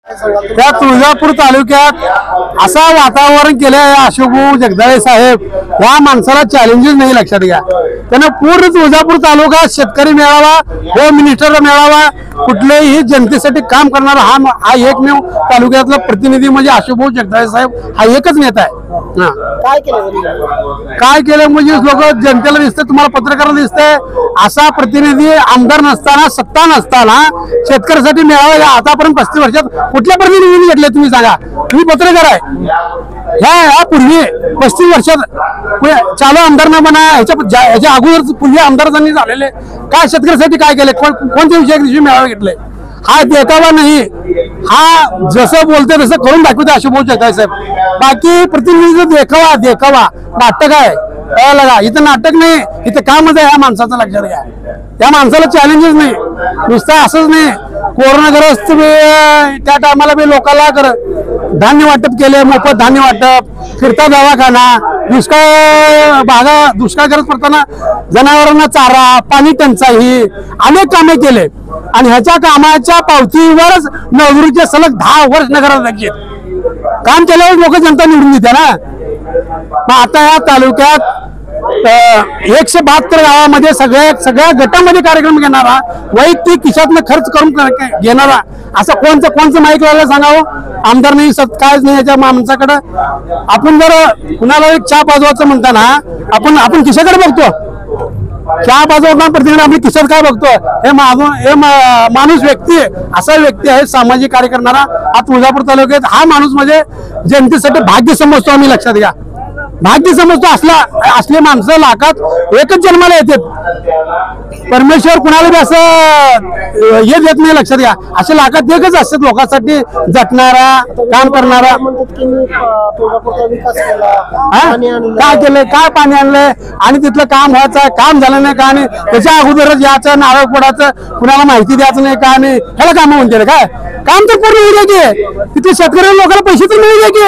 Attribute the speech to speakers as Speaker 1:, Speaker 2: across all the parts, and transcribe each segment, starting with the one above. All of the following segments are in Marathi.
Speaker 1: त्या तुळजापूर तालुक्यात असा वातावरण केलं आहे अशोकभाऊ जगदाळे साहेब, या माणसाला चॅलेंजेस नाही, लक्षात घ्या. त्यानं पूर्ण तुळजापूर तालुका शेतकरी मेळावा, होम मिनिस्टर मेळावा, कुठल्याही जनतेसाठी काम करणारा हा एकमेव तालुक्यातला प्रतिनिधी म्हणजे अशोकभाऊ जगदाळे साहेब हा एकच नेता आहे. काय केलं म्हणजे लोक जनतेला दिसतंय, तुम्हाला पत्रकारांना दिसतंय, असा प्रतिनिधी आमदार नसताना, सत्ता नसताना शेतकऱ्यासाठी मेळावा आतापर्यंत 35 वर्षात कुठल्या प्रतिनिधीने घेतले तुम्ही सांगा. तुम्ही पत्रकार आहे. ह्या पूर्वी 35 वर्षात चालू आमदार न म्हणा, ह्याच्या अगोदर पूर्वी आमदारांनी झालेले काय शेतकऱ्यासाठी काय केले, कोणत्या विषयाची मेळावा घेतले. हा देखावा नाही, हा जसं बोलते तसं करून दाखवते अशोकभाऊ जगदाळे साहेब. बाकी प्रतिनिधीचा देखावा नाटक आहे, कळलं का. इथं नाटक नाही, इथं कामच आहे ह्या माणसाचं, लक्षात घ्या. या माणसाला चॅलेंजेस नाही, नुसतं असंच नाही. कोरोनाग्रस्त त्या टायमाला बी लोकांना धान्य वाटप केले, मोफत धान्य वाटप, फिरता दवाखाना, दुष्काळग्रस्त पडताना जनावरांना चारा, पाणी टंचाई, अनेक कामे केले. आणि ह्याच्या कामाच्या पावतीवरच नवरूचे सलग 10 वर्ष नगराध्यक्ष काम केल्यावर लोक जनता निवडून देते ना. मग आता या तालुक्यात 172 गावामध्ये सगळ्या गटामध्ये कार्यक्रम घेणारा, वैयक्तिक खिशातनं खर्च करून घेणारा असं कोणचं माहिती व्हायला सांगावं. आमदार नाही, कायच नाही याच्या माणसाकडे. आपण जर कुणाला एक चहा पाजवायचं म्हणताना आपण खिशाकडे बघतो, चहा पाजवताना प्रतिनिधी आपली खिशात काय बघतो. हे माणूस व्यक्ती असा व्यक्ती आहे, सामाजिक कार्य करणारा. हा तुळजापूर तालुक्यात हा माणूस म्हणजे जनतेसाठी भाग्य समजतो आम्ही, लक्षात घ्या. भाग्य समजतो. असले माणसं लाखात एकच जन्माला येतात. परमेश्वर कुणाला बी असं हे देत नाही, लक्षात घ्या. असे लाखात एकच असतात लोकांसाठी झटणारा, काम करणारा. काय केलंय, काय पाणी आणलंय आणि तिथलं काम व्हायचं, काम झालं नाही का, आणि त्याच्या अगोदरच याचं नारळ फोडायचं, कुणाला माहिती द्यायचं नाही का, आणि ह्याला काम म्हणते काय. काम तर पूर्ण होऊ दे की, तिथे शेतकऱ्याला लोकांना पैसे तर मिळू दे की.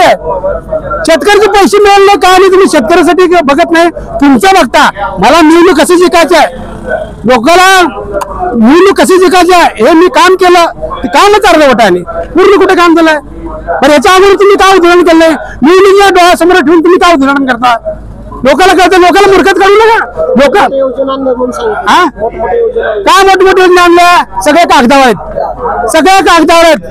Speaker 1: शेतकऱ्याचे पैसे मिळाले का आणि तुम्ही शेतकऱ्यासाठी बघत नाही, तुमचं बघता. मला निवडणूक कशी जिंकायची आहे, लोकांना निवडणूक कशी जिंकायची आहे हे मी काम केलं, ते कामच अर्धवट आहे. पूर्ण कुठे काम झालंय. बरं याच्या अगोदर तुम्ही काय उदाहरण केलंय, निवडणुकीच्या डोळ्यासमोर ठेवून तुम्ही काय उदाहरण करता. लोकांना कळतं, लोकांना मूर्खत काढू नका. लोक काय मोठमोठे योजना आणल्या, सगळे कागदावर आहेत, सगळे कागदावर आहेत.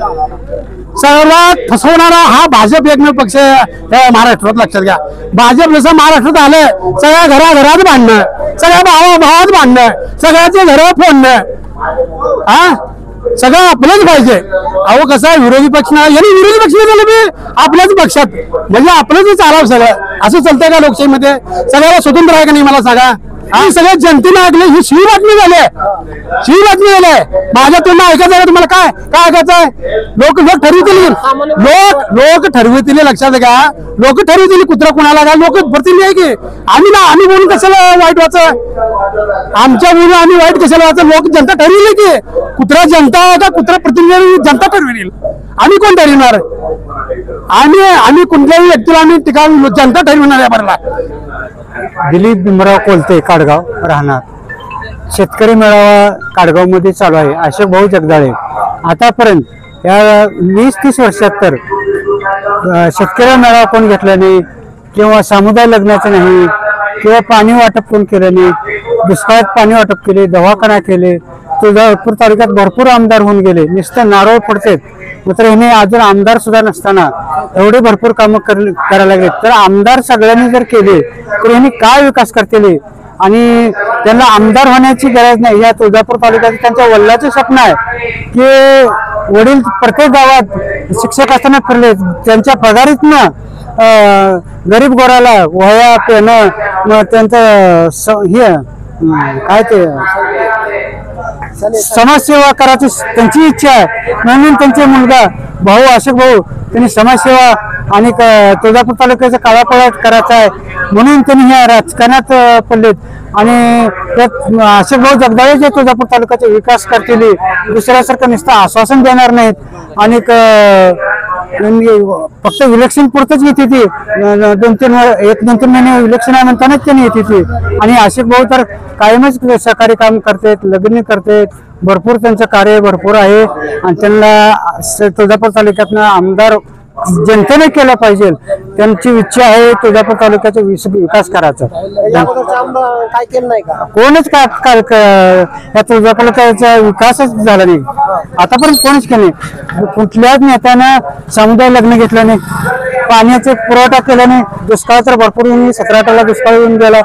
Speaker 1: सर्वात फसवणारा हा भाजप एकमेव पक्ष महाराष्ट्रात, लक्षात घ्या. भाजप जसं महाराष्ट्रात आलं, सगळ्या घराघरात भांडणं, सगळ्या भावाभावात भांडणं, सगळ्याचे घर फोडणं, सगळं आपलंच पाहिजे. अहो कसं आहे, विरोधी पक्ष यांनी विरोधी पक्ष झालं मी आपल्याच पक्षात, म्हणजे आपलंच चालावं सगळं. असं चालतंय का लोकशाहीमध्ये? सगळ्याला स्वतंत्र आहे का नाही मला सांगा. आणि सगळ्या जनतेने ऐकले, ही शिवी बातमी झाली, शिवी बातमी झाली. माझ्या तुम्ही ऐकायचं आहे, तुम्हाला काय ऐकायचं आहे. लोक ठरवतील, लोक ठरवतील, लक्षात घ्या. लोक ठरवतील कुत्रा कुणाला का, लोक भरतील आहे की. आम्ही बोलून कशाला वाईट व्हायचं, आमच्या बोलून आम्ही वाईट कशाला व्हायचं. लोक जनता ठरविली की, कुत्रा जनता आहे का कुत्रा प्रतिनिधी जनता ठरवेल. आम्ही कोण ठरविणार, आम्ही कोणत्याही व्यक्तीला आम्ही ठिकाण जनता ठरविणार आहे. बरं,
Speaker 2: दिलीप भीमराव कोलते, काडगाव राहणार. शेतकरी मेळावा काडगाव मध्ये चालू आहे. अशोकभाऊ जगदाळे आतापर्यंत या 20-30 वर्षात तर शेतकरी मेळावा कोण घेतला नाही, किंवा समुदाय लग्नाचं नाही, किंवा पाणी वाटप कोण केलं नाही. दुष्काळात पाणी वाटप केले, दवाखाना केले. तुळजापूर तालुक्यात भरपूर आमदार होऊन गेले, नुसतं नारळ पडतात. मात्र ह्याने अजून आमदार सुद्धा नसताना एवढे भरपूर कामं करायला लागले. तर आमदार सगळ्यांनी जर केले तर ह्यांनी काय विकास करतील. आणि त्यांना आमदार होण्याची गरज नाही. या तुळजापूर तालुक्यात त्यांच्या वडिलांचं स्वप्न आहे की वडील प्रत्येक गावात शिक्षक असताना फिरले, त्यांच्या पगारीतनं गरीब गोराला वह्या पेनं, त्यांचं हे काय ते समाजसेवा करायची त्यांची इच्छा आहे. म्हणून त्यांचे मुलगा भाऊ अशोकभाऊ त्यांनी समाजसेवा आणि तुळजापूर तालुक्याचा काळापळाट करायचा आहे, म्हणून त्यांनी ह्या राजकारणात पडलेत. आणि अशोकभाऊ जगदाळे जे तुळजापूर तालुक्याचा विकास करतील, दुसऱ्यासारखं नुसतं आश्वासन देणार नाहीत. आणि फक्त इलेक्शन पुरतच येते ती, 1-2-3 महिने इलेक्शन आहे म्हणतानाच त्यांनी येते ती. आणि अशोकभाऊ तर कायमच सहकारी काम करतात, लग्न करतात, भरपूर त्यांचं कार्य भरपूर आहे आणि त्यांना तुळजापूर तालुक्यातनं आमदार जनतेने केलं पाहिजे. त्यांची इच्छा आहे तुळजापूर तालुक्याचा विकास करायचा.
Speaker 3: काय केलं नाही का?
Speaker 2: कोणच या तुळजापूर तालुक्याचा विकासच झाला नाही आतापर्यंत. कोणच केलं नाही. कुठल्याच नेत्यानं समुदाय लग्न घेतलं नाही, पाण्याचा पुरवठा केला नाही. दुष्काळ तर भरपूर येऊन 17 दुष्काळ येऊन गेला,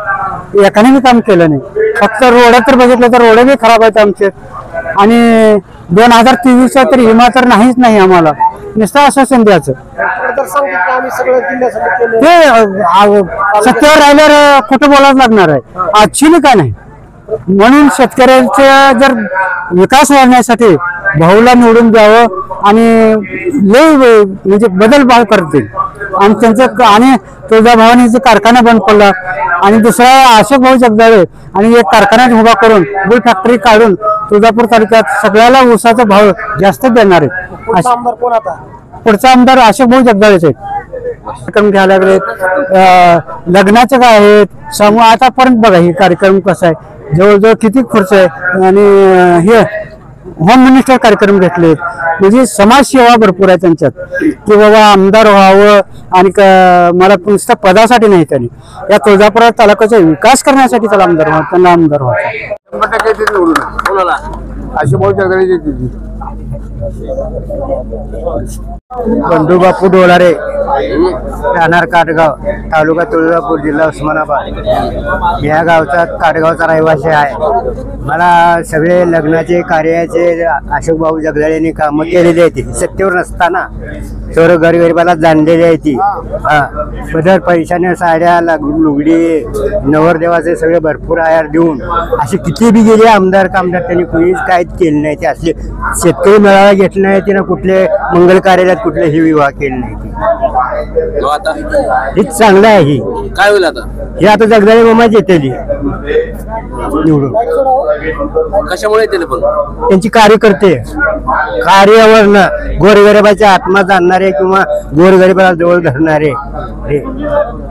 Speaker 2: एकाने बी काम केलं नाही. फक्त रोड तर बघितलं तर रोड बी खराब आहेत आमचे. आणि 2023 तर विमा तर नाहीच नाही आम्हाला, नुसतं आश्वासन द्यायचं.
Speaker 3: तर सांगतो की आम्ही सगळं जिल्ह्यासाठी केलं.
Speaker 2: ते सत्तेवर राहिल्यावर खोटं बोलावं लागणार आहे, ऍक्च्युली काय नाही. म्हणून शेतकऱ्यांचा जर विकास वाढण्यासाठी भाऊला निवडून द्यावं आणि लय म्हणजे बदल करतील. आणि त्यांचं आणि तुळजाभवानीचा कारखाना बंद पडला आणि दुसरा अशोक भाऊ जगदाळे आणि एक कारखाना उभा करून गुळ फॅक्टरी काढून तुळजापूर तालुक्यात सगळ्याला ऊसाचा भाव जास्त देणार आहेत.
Speaker 3: पुढचा आमदार कोण आता?
Speaker 2: पुढचा आमदार अशोक भाऊ जगदाळेच आहेत. कार्यक्रम घ्यायला लागलेत, लग्नाचे काय आहेत समूह. आतापर्यंत बघा हे कार्यक्रम कसा आहे, जवळजवळ किती खर्च आहे. आणि हे होम मिनिस्टर कार्यक्रम घेतलेत. म्हणजे समाजसेवा भरपूर आहे त्यांच्यात की बाबा आमदार व्हावं आणि मला नुसतं पदासाठी नाही, त्यांनी या तुळजापूर तालुक्याचा विकास करण्यासाठी त्याला आमदार व्हावं, त्यांना आमदार व्हावं.
Speaker 4: 100% ते निवडून कोणाला अशी भाऊ जगदाळे
Speaker 2: बंडू बापू डोलारे, राहणार काटगाव, तालुका तुळजापूर, जिल्हा उस्मानाबाद. या गावचा काटगावचा रहिवासी आहे. मला सगळे लग्नाचे कार्याचे अशोक भाऊ जगदाळेंनी कामं केलेली आहेत. सत्तेवर नसताना सर्व गरीबाला जाणलेली आहे ती. बदल पैशाने साड्या लुगडी नवरदेवाचे सगळे भरपूर आयार देऊन असे किती बी गेले आमदार कामदार, त्यांनी कुणीच काहीच केलं नाही. ते असले शेतकरी मेळावा घेतला नाही तिनं, कुठले मंगल कार्यालयात कुठलेही विवाह केले नाही. हे चांगलं आहे. ही
Speaker 4: काय होईल आता?
Speaker 2: हे आता जगदाळे मामा येते निवडून.
Speaker 4: कशामुळे येते पण?
Speaker 2: त्यांची कार्यकर्ते कार्यावरनं गोरगरिबाच्या आत्मा जाणणारे किंवा गोरगरिबाला जवळ धरणारे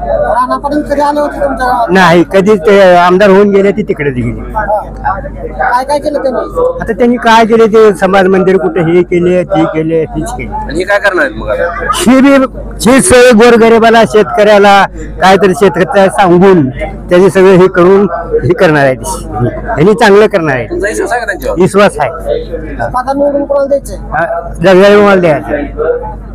Speaker 3: राणापर्यंत कधी आले होते तुमच्या गावात?
Speaker 2: नाही. कधीच ते आमदार होऊन गेले ती तिकडेच गेले.
Speaker 3: काय काय केलं त्यांनी?
Speaker 2: आता त्यांनी काय केले ते समाज मंदिर कुठे हे केले ते केले तीच केले.
Speaker 4: आणि हे काय करणार आहेत मग आता?
Speaker 2: ही बी ही सोय गोरगरिबाला शेतकऱ्याला काहीतरी शेतकऱ्याला सांगून त्याचे सगळे हे करून हे करणार आहे. त्यांनी चांगलं करणार आहे,
Speaker 4: तुमचा विश्वास आहे का त्यांच्यावर?
Speaker 2: विश्वास आहे.
Speaker 3: आता निवडून कोणाला द्यायचं?
Speaker 2: जगदाळे मला द्यायचं.